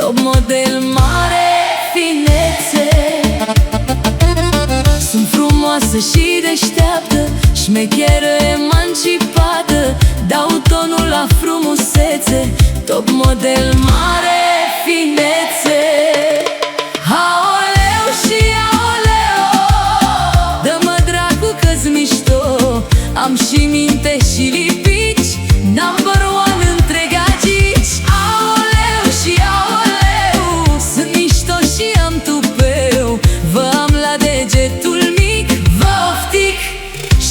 top model mare, finețe. Sunt frumoasă și deșteaptă, șmecheră, emancipată, dau tonul la frumusețe, top model mare, finețe. Aoleu și aoleu, dă-mă dracu că-s mișto, am și minte și lipici, number one întreg agici. Aoleu și aoleu, sunt mișto și am tupeu, vă am la degetul mic, vă oftic,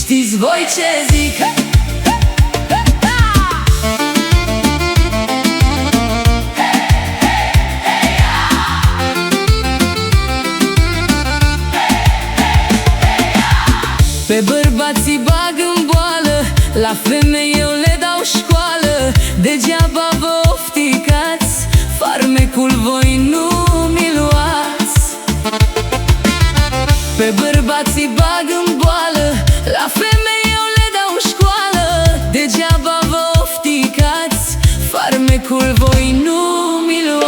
știți voi ce zic? Pe bărbații bag în boală, la femei eu le dau școală. Degeaba vă ofticați, farmecul voi nu mi luați. Pe bărbații bag în boală, la femei eu le dau școală. Degeaba vă ofticați, farmecul voi nu mi luați.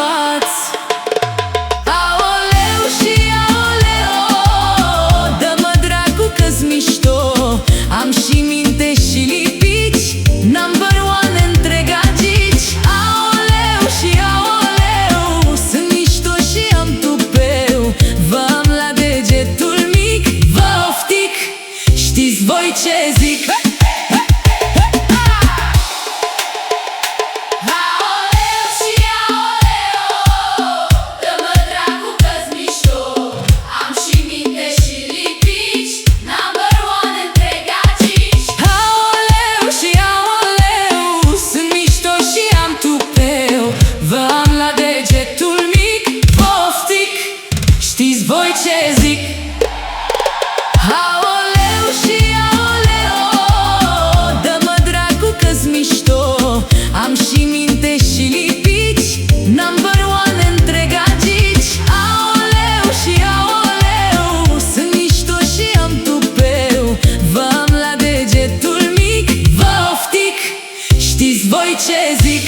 Am și minte și lipici, number one întreg agici. Aoleu și aoleu, sunt mișto și am tupeu, vă am la degetul mic, vă oftic, știți voi ce zic? Știți voi ce zic? Aoleu și aoleu, dă-mă dracu că-s mișto, am și minte și lipici, number one întreg agici. Aoleu și aoleu, sunt mișto și am tupeu, vă am la degetul mic, vă oftic, știți voi ce zic?